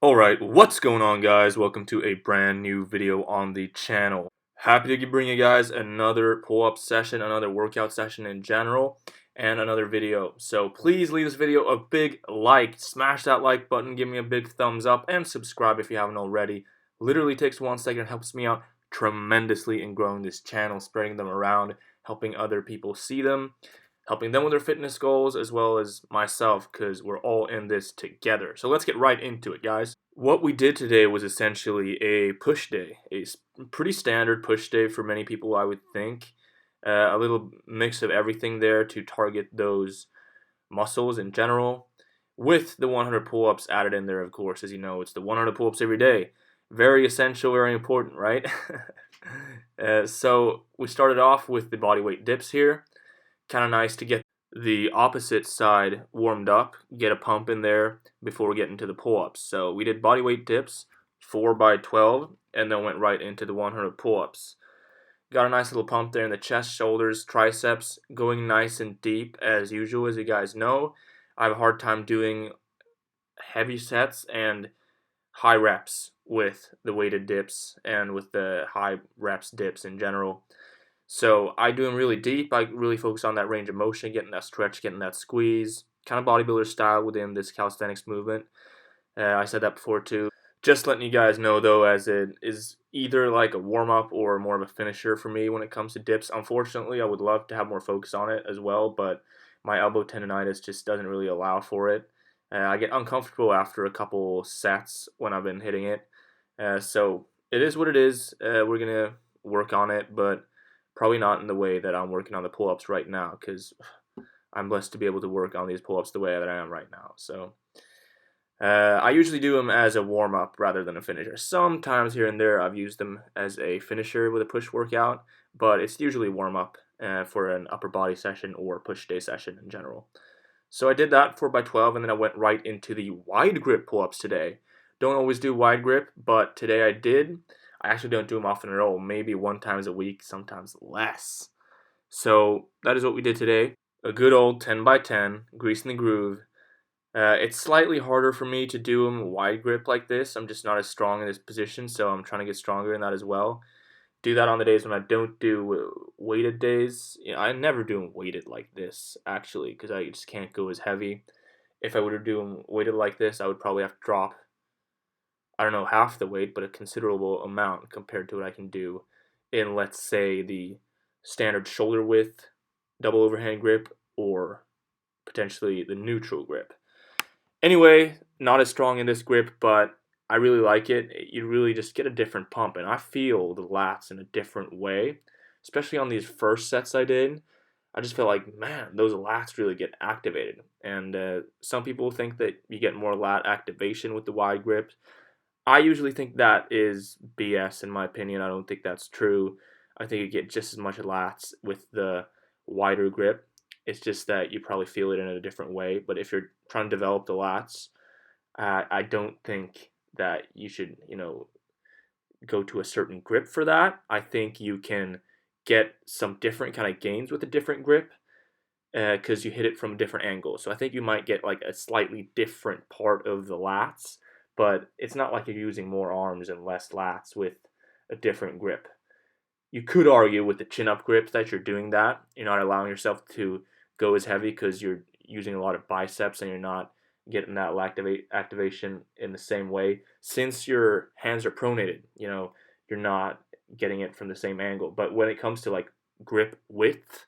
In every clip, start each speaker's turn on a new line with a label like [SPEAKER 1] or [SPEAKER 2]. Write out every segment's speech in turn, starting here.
[SPEAKER 1] Alright, what's going on guys? Welcome to a brand new video on the channel. Happy to bring you guys another pull-up session, another workout session in general, and another video. So please leave this video a big like, smash that like button, give me a big thumbs up, and subscribe if you haven't already. Literally takes 1 second and helps me out tremendously in growing this channel, spreading them around, helping other people see them, helping them with their fitness goals as well as myself, because we're all in this together. So let's get right into it, guys. What we did today was essentially a push day, a pretty standard push day for many people, I would think. A little mix of everything there to target those muscles in general, with the 100 pull-ups added in there, of course. As you know, it's the 100 pull-ups every day. Very essential, very important, right? So we started off with the bodyweight dips here. Kind of nice to get the opposite side warmed up, get a pump in there before we get into the pull-ups. So we did bodyweight dips, 4 by 12, and then went right into the 100 pull-ups. Got a nice little pump there in the chest, shoulders, triceps, going nice and deep as usual. As you guys know, I have a hard time doing heavy sets and high reps with the weighted dips and with the high reps dips in general. So I do them really deep. I really focus on that range of motion, getting that stretch, getting that squeeze, kind of bodybuilder style within this calisthenics movement. I said that before too. Just letting you guys know though, as it is either like a warm up or more of a finisher for me when it comes to dips. Unfortunately, I would love to have more focus on it as well, but my elbow tendonitis just doesn't really allow for it. I get uncomfortable after a couple sets when I've been hitting it. So it is what it is. We're gonna work on it, but probably not in the way that I'm working on the pull-ups right now, because I'm blessed to be able to work on these pull-ups the way that I am right now. So I usually do them as a warm-up rather than a finisher. Sometimes here and there I've used them as a finisher with a push workout, but it's usually warm-up for an upper body session or push day session in general. So I did that 4 by 12, and then I went right into the wide grip pull-ups today. Don't always do wide grip, but today I did. I actually don't do them often at all, maybe 1 time a week, sometimes less. So that is what we did today. A good old 10 by 10, greasing the groove. It's slightly harder for me to do them wide grip like this. I'm just not as strong in this position, so I'm trying to get stronger in that as well. Do that on the days when I don't do weighted days. I never do them weighted like this, actually, because I just can't go as heavy. If I were to do them weighted like this, I would probably have to drop, I don't know, half the weight, but a considerable amount compared to what I can do in, let's say, the standard shoulder width double overhand grip or potentially the neutral grip. Anyway, not as strong in this grip, but I really like it. You really just get a different pump, and I feel the lats in a different way, especially on these first sets I did. I just feel like, man, those lats really get activated. And some people think that you get more lat activation with the wide grip. I usually think that is BS in my opinion. I don't think that's true. I think you get just as much lats with the wider grip. It's just that you probably feel it in a different way. But if you're trying to develop the lats, I don't think that you should, go to a certain grip for that. I think you can get some different kind of gains with a different grip because you hit it from a different angle. So I think you might get like a slightly different part of the lats, but it's not like you're using more arms and less lats with a different grip. You could argue with the chin-up grips that you're doing that. You're not allowing yourself to go as heavy because you're using a lot of biceps and you're not getting that activation in the same way. Since your hands are pronated, you're not getting it from the same angle. But when it comes to like grip width,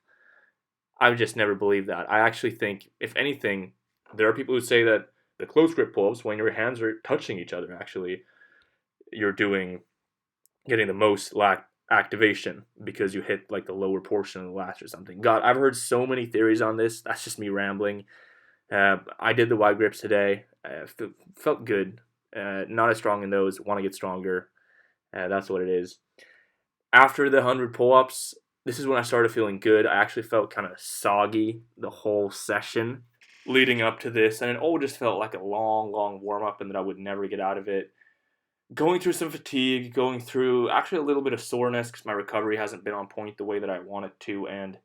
[SPEAKER 1] I would just never believe that. I actually think, if anything, there are people who say that the close grip pulls, when your hands are touching each other, actually, you're getting the most activation because you hit like the lower portion of the lats or something. God, I've heard so many theories on this. That's just me rambling. I did the wide grips today. Felt good. Not as strong in those. Want to get stronger. That's what it is. After the 100 pull-ups, this is when I started feeling good. I actually felt kind of soggy the whole session leading up to this, and it all just felt like a long, long warm-up and that I would never get out of it. Going through some fatigue, going through actually a little bit of soreness because my recovery hasn't been on point the way that I want it to and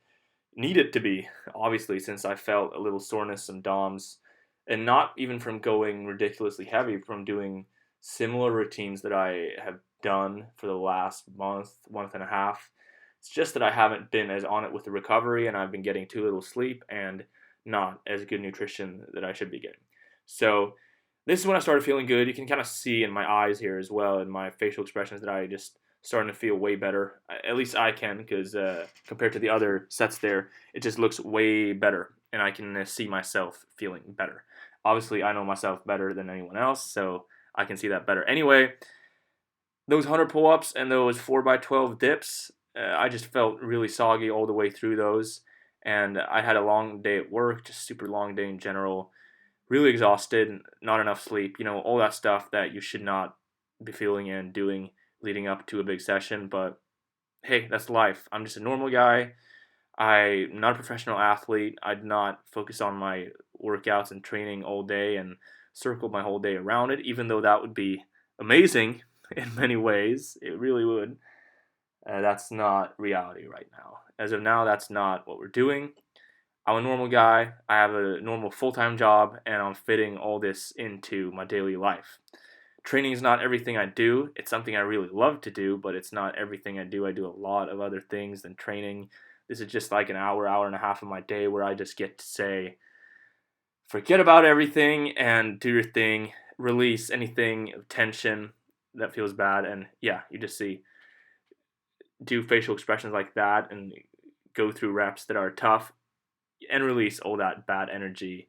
[SPEAKER 1] need it to be, obviously, since I felt a little soreness, some DOMs, and not even from going ridiculously heavy, from doing similar routines that I have done for the last month and a half. It's just that I haven't been as on it with the recovery, and I've been getting too little sleep and not as good nutrition that I should be getting. So this is when I started feeling good. You can kind of see in my eyes here as well, and my facial expressions, that I just starting to feel way better. At least I can, because compared to the other sets there, it just looks way better, and I can see myself feeling better. Obviously, I know myself better than anyone else, so I can see that better. Anyway, those 100 pull-ups and those 4x12 dips, I just felt really soggy all the way through those, and I had a long day at work, just super long day in general, really exhausted, not enough sleep, all that stuff that you should not be feeling and doing leading up to a big session. But hey, that's life. I'm just a normal guy. I'm not a professional athlete. I'd not focus on my workouts and training all day and circle my whole day around it, even though that would be amazing in many ways. It really would. That's not reality right now. As of now, that's not what we're doing. I'm a normal guy. I have a normal full-time job, and I'm fitting all this into my daily life. Training is not everything I do. It's something I really love to do, but it's not everything I do. I do a lot of other things than training. This is just like an hour and a half of my day where I just get to say, forget about everything and do your thing, release anything of tension that feels bad, and yeah, you just do facial expressions like that and go through reps that are tough and release all that bad energy,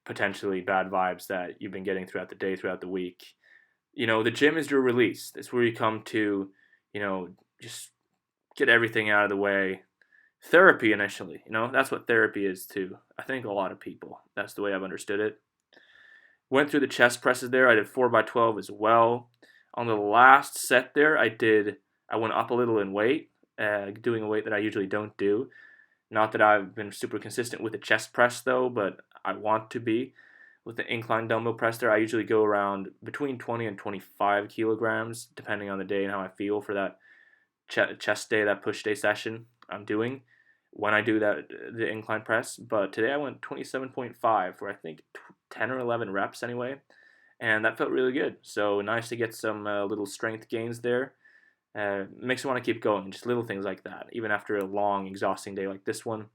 [SPEAKER 1] potentially bad vibes that you've been getting throughout the day, throughout the week. The gym is your release. It's where you come to, just get everything out of the way. Therapy initially, that's what therapy is too. I think a lot of people, that's the way I've understood it. Went through the chest presses there. I did 4x12 as well. On the last set there, I went up a little in weight, doing a weight that I usually don't do. Not that I've been super consistent with the chest press though, but I want to be. With the incline dumbbell press there, I usually go around between 20 and 25 kilograms, depending on the day and how I feel for that chest day, that push day session I'm doing when I do the incline press. But today I went 27.5 for I think 10 or 11 reps anyway, and that felt really good. So nice to get some little strength gains there. Makes me want to keep going, just little things like that. Even after a long, exhausting day like this one,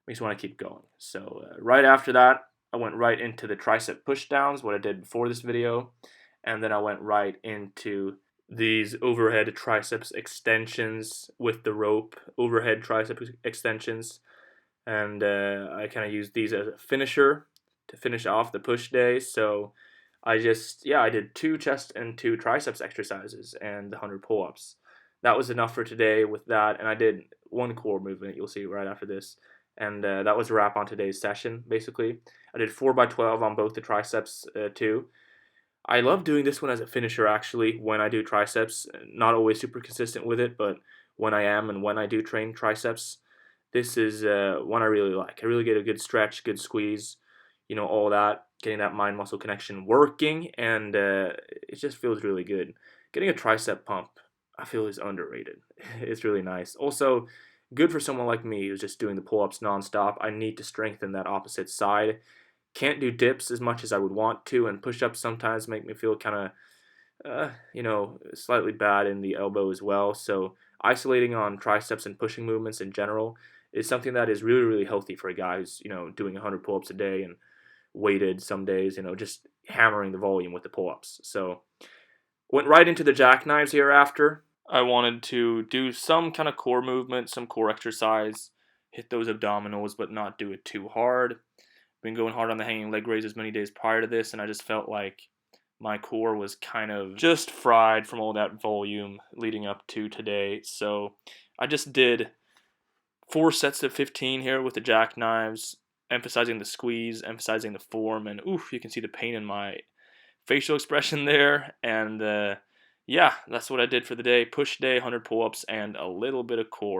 [SPEAKER 1] makes me want to keep going. So right after that, I went right into the tricep push downs, what I did before this video, and then I went right into these overhead triceps extensions with the rope, overhead tricep extensions, and I kind of used these as a finisher to finish off the push day. So I did 2 chest and 2 triceps exercises and the 100 pull-ups. That was enough for today with that, and I did 1 core movement, you'll see right after this. And that was a wrap on today's session, basically. I did 4x12 on both the triceps too. I love doing this one as a finisher, actually, when I do triceps. Not always super consistent with it, but when I am and when I do train triceps, this is one I really like. I really get a good stretch, good squeeze, all that, getting that mind-muscle connection working, and it just feels really good. Getting a tricep pump, I feel, is underrated. It's really nice. Also, good for someone like me who's just doing the pull-ups nonstop. I need to strengthen that opposite side. Can't do dips as much as I would want to, and push-ups sometimes make me feel kind of, slightly bad in the elbow as well. So isolating on triceps and pushing movements in general is something that is really, really healthy for a guy who's, doing 100 pull-ups a day and weighted some days, just hammering the volume with the pull-ups. So went right into the jackknives here after. I wanted to do some kind of core movement, some core exercise, hit those abdominals, but not do it too hard. Been going hard on the hanging leg raises many days prior to this, and I just felt like my core was kind of just fried from all that volume leading up to today. So I just did 4 sets of 15 here with the jackknives, emphasizing the squeeze, emphasizing the form, and oof, you can see the pain in my facial expression there. And yeah, that's what I did for the day. Push day, 100 pull-ups, and a little bit of core.